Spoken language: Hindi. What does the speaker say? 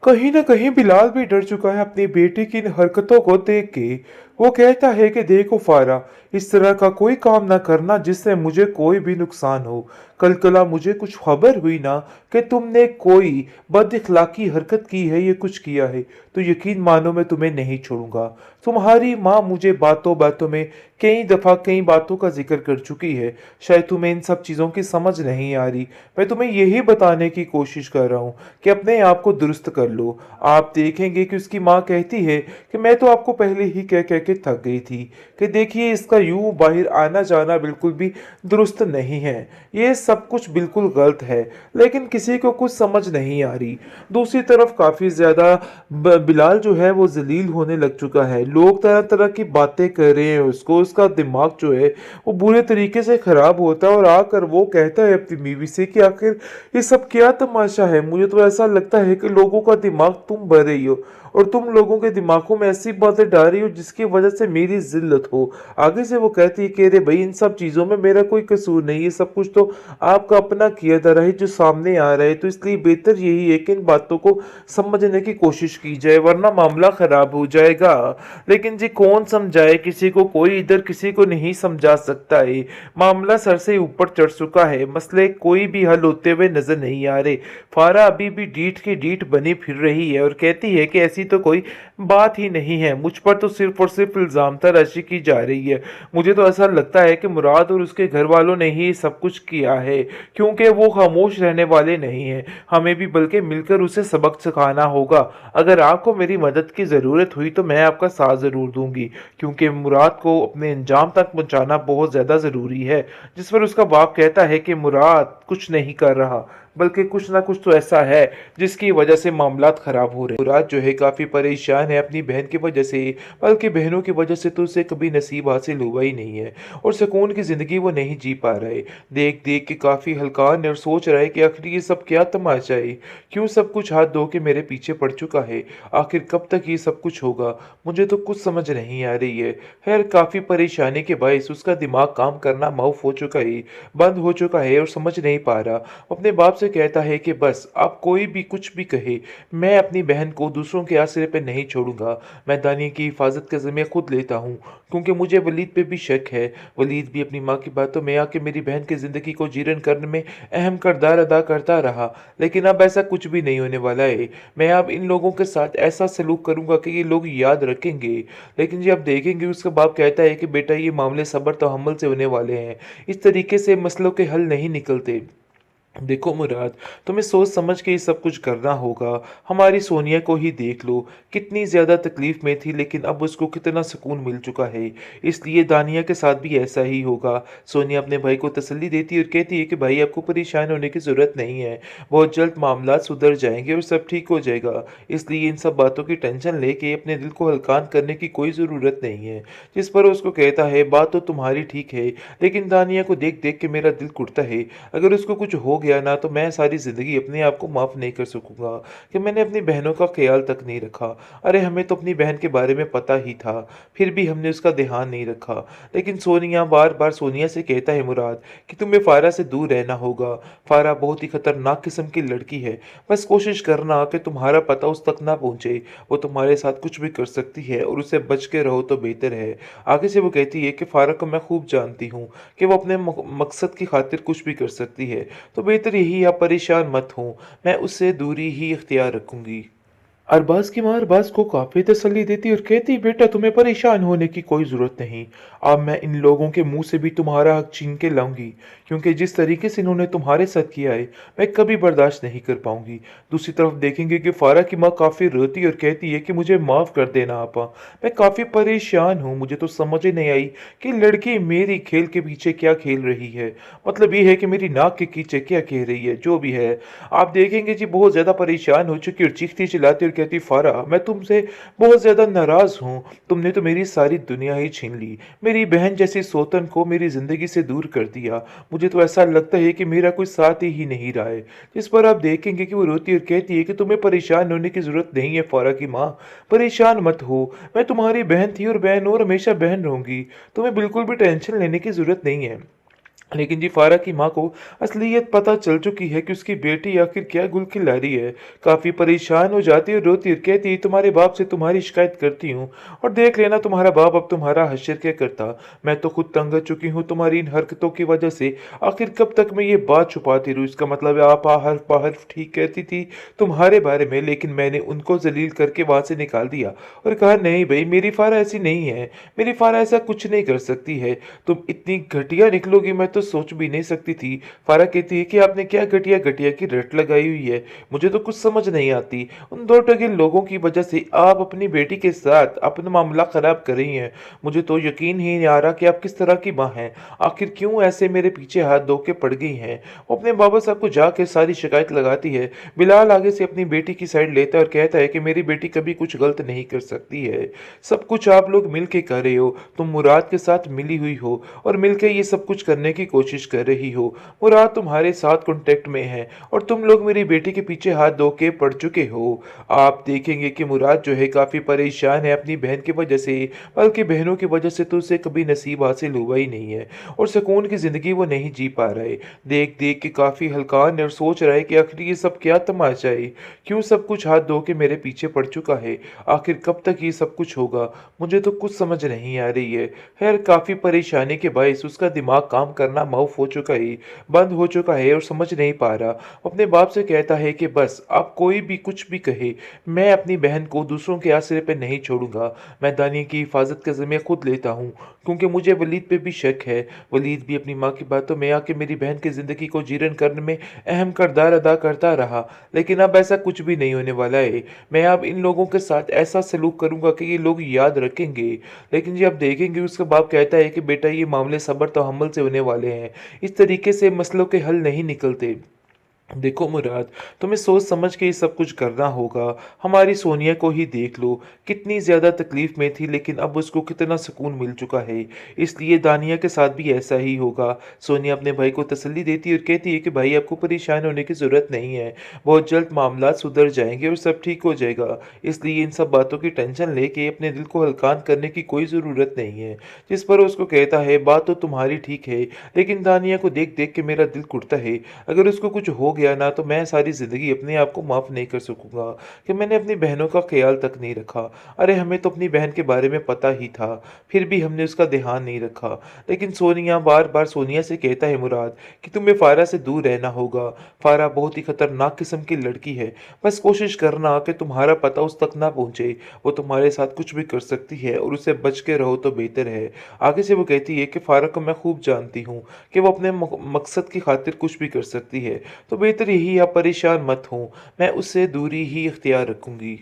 कहीं न कहीं बिलाल भी डर चुका है अपनी बेटी की इन हरकतों को देख के। वो कहता है कि देखो फारा, इस तरह का कोई काम ना करना जिससे मुझे कोई भी नुकसान हो। कल मुझे कुछ खबर हुई ना कि तुमने कोई बदइखलाकी हरकत की है, ये कुछ किया है, तो यकीन मानो मैं तुम्हें नहीं छोड़ूंगा। तुम्हारी माँ मुझे बातों बातों में कई दफा कई बातों का जिक्र कर चुकी है। शायद तुम्हें इन सब चीजों की समझ नहीं आ रही। मैं तुम्हें यही बताने की कोशिश कर रहा हूँ कि अपने आप को दुरुस्त कर लो। आप देखेंगे कि उसकी माँ कहती है कि मैं तो आपको पहले ही कह कह के थक गई थी कि देखिए इसका यूं बाहर आना जाना बिल्कुल भी दुरुस्त नहीं है, ये सब कुछ बिल्कुल गलत है। लेकिन किसी को कुछ समझ नहीं आ रही। दूसरी तरफ काफी ज्यादा बिलाल जो है वो जलील होने लग चुका है। लोग तरह तरह की बातें कर रहे हैं उसको, उसका दिमाग जो है वो बुरे तरीके से खराब होता है। और आकर वो कहता है अपनी बीवी से कि आखिर ये सब क्या तमाशा है। मुझे तो ऐसा लगता है कि लोगों का दिमाग तुम भर रही हो और तुम लोगों के दिमागों में ऐसी बातें डाल रही हो जिसकी वजह से मेरी जिल्लत हो। आगे से वो कहती है कि अरे भाई इन सब चीजों में मेरा कोई कसूर नहीं है, सब कुछ तो आपका अपना किया जा रहा है जो सामने आ रहा है। तो इसलिए बेहतर यही है कि इन बातों को समझने की कोशिश की जाए वरना मामला खराब हो जाएगा। लेकिन जी कौन समझाए किसी को, कोई इधर किसी को नहीं समझा सकता है। मामला सर से ऊपर चढ़ चुका है, मसले कोई भी हल होते हुए नजर नहीं आ रहे। फारा अभी भी डीठ की डीठ बनी फिर रही है और कहती है कि ऐसी तो कोई बात ही नहीं है, मुझ पर तो सिर्फ और सिर्फ इल्जाम तराशी की जा रही है। मुझे तो ऐसा लगता है कि मुराद और उसके घर वालों ने ही सब कुछ किया है, क्योंकि वो खामोश रहने वाले नहीं हैं। हमें भी बल्कि मिलकर उसे सबक सिखाना होगा। अगर आपको मेरी मदद की ज़रूरत हुई तो मैं आपका साथ ज़रूर दूंगी, क्योंकि मुराद को अपने अंजाम तक पहुंचाना बहुत ज़्यादा ज़रूरी है। जिस पर उसका बाप कहता है कि मुराद कुछ नहीं कर रहा, बल्कि कुछ ना कुछ तो ऐसा है जिसकी वजह से मामलात खराब हो रहे हैं। मुराद जो है काफी परेशान है अपनी बहन की वजह से, बल्कि बहनों की वजह से तो उसे कभी नसीब हासिल हुआ ही नहीं है और सुकून की जिंदगी वो नहीं जी पा रहा है। देख देख के काफी हल्कान है और सोच रहा है कि आखिर ये सब क्या तमाशा है, क्यों सब कुछ हाथ धो के मेरे पीछे पड़ चुका है, आखिर कब तक ये सब कुछ होगा, मुझे तो कुछ समझ नहीं आ रही है। खैर काफी परेशानी के बायस उसका दिमाग काम करना माउफ हो चुका है, बंद हो चुका है और समझ नहीं पा रहा। अपने बाप से कहता है कि बस अब कोई भी कुछ भी कहे, मैं अपनी बहन को दूसरों के आसरे पे नहीं छोड़ूंगा। मैं दानिया की हिफाजत का जिम्मे खुद लेता हूँ, क्योंकि मुझे वलीद पे भी शक है। वलीद भी अपनी माँ की बातों में आके मेरी बहन की जिंदगी को जीर्ण करने में अहम किरदार अदा करता रहा, लेकिन अब ऐसा कुछ भी नहीं होने वाला है। मैं अब इन लोगों के साथ ऐसा सलूक करूंगा कि ये लोग याद रखेंगे। लेकिन जी अब देखेंगे, उसका बाप कहता है कि बेटा ये मामले सब्र तहम्मुल से होने वाले हैं, इस तरीके से मसलों के हल नहीं निकलते। देखो मुराद, तुम्हें सोच समझ के ये सब कुछ करना होगा। हमारी सोनिया को ही देख लो, कितनी ज्यादा तकलीफ में थी लेकिन अब उसको कितना सुकून मिल चुका है। इसलिए दानिया के साथ भी ऐसा ही होगा। सोनिया अपने भाई को तसल्ली देती है और कहती है कि भाई आपको परेशान होने की जरूरत नहीं है, बहुत जल्द मामला सुधर जाएंगे और सब ठीक हो जाएगा। इसलिए इन सब बातों की टेंशन लेके अपने दिल को हल्कान करने की कोई ज़रूरत नहीं है। जिस पर उसको कहता है बात तो तुम्हारी ठीक है, लेकिन दानिया को देख देख के मेरा दिल कुड़ता है। अगर उसको कुछ हो गया ना तो मैं सारी ज़िंदगी अपने आप को माफ़ नहीं कर सकूंगा कि मैंने अपनी बहनों का ख्याल तक नहीं रखा। अरे हमें तो अपनी बहन के बारे में पता ही था, फिर भी हमने उसका ध्यान नहीं रखा। लेकिन सोनिया बार बार सोनिया से कहता है मुराद कि तुम्हें फारा से दूर रहना होगा। फारा बहुत ही खतरनाक किस्म की लड़की है, बस कोशिश करना कि तुम्हारा पता उस तक ना पहुंचे। वो तुम्हारे साथ कुछ भी कर सकती है और उससे बच के रहो तो बेहतर है। आगे से वो कहती है कि फारा को मैं खूब जानती हूँ कि वो अपने मकसद की खातिर कुछ भी कर सकती है, तो बेहतर यही आप परेशान मत हो, मैं उससे दूरी ही इख्तियार रखूंगी। अरबाज की माँ अरबाज को काफी तसल्ली देती और कहती बेटा तुम्हें परेशान होने की कोई जरूरत नहीं। अब मैं इन लोगों के मुंह से भी तुम्हारा हक छीन के लाऊंगी, क्योंकि जिस तरीके से इन्होंने तुम्हारे साथ किया है मैं कभी बर्दाश्त नहीं कर पाऊंगी। दूसरी तरफ देखेंगे कि फारा की माँ काफी रोती और कहती है कि मुझे माफ कर देना आपा, मैं काफी परेशान हूँ। मुझे तो समझ ही नहीं आई कि लड़की मेरी खेल के पीछे क्या खेल रही है, मतलब ये है कि मेरी नाक के पीछे क्या कह रही है। जो भी है आप देखेंगे जी बहुत ज्यादा परेशान हो चुकी और चीखती चिल्लाती और कहती फारा मैं तुमसे बहुत ज्यादा नाराज हूँ, तुमने तो मेरी सारी दुनिया ही छीन ली, मेरी बहन जैसी सोतन को मेरी जिंदगी से दूर कर दिया। मुझे तो ऐसा लगता है कि मेरा कोई साथ ही नहीं रहा है। जिस पर आप देखेंगे कि वो रोती और कहती है कि तुम्हें परेशान होने की जरूरत नहीं है फारा की माँ, परेशान मत हो, मैं तुम्हारी बहन थी और बहन और हमेशा बहन रहूंगी, तुम्हें बिल्कुल भी टेंशन लेने की जरूरत नहीं है। लेकिन जी फारा की माँ को असलियत पता चल चुकी है कि उसकी बेटी आखिर क्या गुल खिला रही है। काफ़ी परेशान हो जाती है और रोती और कहती है, तुम्हारे बाप से तुम्हारी शिकायत करती हूँ और देख लेना तुम्हारा बाप अब तुम्हारा हश्र क्या करता। मैं तो खुद तंग आ चुकी हूँ तुम्हारी इन हरकतों की वजह से। आखिर कब तक मैं ये बात छुपाती रहूँ? इसका मतलब है आप हर्फ हर्फ ठीक कहती थी तुम्हारे बारे में, लेकिन मैंने उनको जलील करके वहां से निकाल दिया और कहा नहीं भाई मेरी फारा ऐसी नहीं है, मेरी फारा ऐसा कुछ नहीं कर सकती है। तुम इतनी घटिया निकलोगी मैं तो सोच भी नहीं सकती थी। फारा कहती है कि आपने क्या घटिया घटिया की रट लगाई हुई है, मुझे तो कुछ समझ नहीं आती। उन दो टगे लोगों की वजह से आप अपनी बेटी के साथ अपना मामला खराब कर रही हैं। मुझे तो यकीन ही नहीं आ रहा कि आप किस तरह की माँ हैं। आखिर क्यों ऐसे मेरे पीछे हाथ धो के पड़ गई हैं? वो अपने बाबा साहब को जाके सारी शिकायत लगाती है। बिलाल आगे से अपनी बेटी की साइड लेता है और कहता है कि मेरी बेटी कभी कुछ गलत नहीं कर सकती है, सब कुछ आप लोग मिल के कर रहे हो। तुम मुराद के साथ मिली हुई हो और मिलकर ये सब कुछ करने की कोशिश कर रही हो। मुराद तुम्हारे साथ कांटेक्ट में है और तुम लोग मेरी बेटी के पीछे हाथ धो के पड़ चुके हो। आप देखेंगे कि मुराद जो है काफी परेशान है अपनी बहन की वजह से, बल्कि बहनों की वजह से तो उसे कभी नसीब हासिल हुआ ही नहीं है और सुकून की जिंदगी वो नहीं जी पा रहा है। देख देख के काफी हल्कान है और सोच रहा है कि आखिर ये सब क्या तमाशा है, क्यों सब कुछ हाथ धो के मेरे पीछे पड़ चुका है, आखिर कब तक ये सब कुछ होगा, मुझे तो कुछ समझ नहीं आ रही है। खैर काफ़ी परेशानी के बायस उसका दिमाग काम करना माउफ हो चुका है, बंद हो चुका है और समझ नहीं पा रहा। अपने बाप से कहता है कि बस आप कोई भी कुछ भी कहे, मैं अपनी बहन को दूसरों के आसरे पे नहीं छोड़ूंगा। मैं दानिया की हिफाजत का ज़िम्मा खुद लेता हूँ, क्योंकि मुझे वलीद पे भी शक है। वलीद भी अपनी माँ की बातों में आके मेरी बहन की ज़िंदगी को जीर्ण करने में अहम किरदार अदा करता रहा, लेकिन अब ऐसा कुछ भी नहीं होने वाला है। मैं अब इन लोगों के साथ ऐसा सलूक करूंगा कि ये लोग याद रखेंगे। लेकिन जी आप देखेंगे उसका बाप कहता है कि बेटा ये मामले सब्र तहम्मुल से होने वाले हैं, इस तरीके से मसलों के हल नहीं निकलते। देखो मुराद, तुम्हें सोच समझ के ये सब कुछ करना होगा। हमारी सोनिया को ही देख लो, कितनी ज़्यादा तकलीफ में थी लेकिन अब उसको कितना सुकून मिल चुका है। इसलिए दानिया के साथ भी ऐसा ही होगा। सोनिया अपने भाई को तसल्ली देती है और कहती है कि भाई आपको परेशान होने की ज़रूरत नहीं है, बहुत जल्द मामला सुधर जाएंगे और सब ठीक हो जाएगा। इसलिए इन सब बातों की टेंशन लेके अपने दिल को हल्कान करने की कोई ज़रूरत नहीं है। जिस पर उसको कहता है बात तो तुम्हारी ठीक है, लेकिन दानिया को देख देख के मेरा दिल कुड़ता है। अगर उसको कुछ हो गया ना तो मैं सारी ज़िंदगी अपने आप को माफ़ नहीं कर सकूंगा कि मैंने अपनी बहनों का ख्याल तक नहीं रखा। अरे हमें तो अपनी बहन के बारे में पता ही था, फिर भी हमने उसका ध्यान नहीं रखा। लेकिन सोनिया बार बार सोनिया से कहता है मुराद कि तुम्हें फारा से दूर रहना होगा। फारा बहुत ही खतरनाक किस्म की लड़की है, बस कोशिश करना कि तुम्हारा पता उस तक ना पहुंचे। वो तुम्हारे साथ कुछ भी कर सकती है और उसे बच के रहो तो बेहतर है। आगे से वो कहती है कि फारा को मैं खूब जानती हूँ कि वो अपने मकसद की खातिर कुछ भी कर सकती है, तो बेहतर यही आप परेशान मत हो, मैं उससे दूरी ही इख्तियार रखूंगी।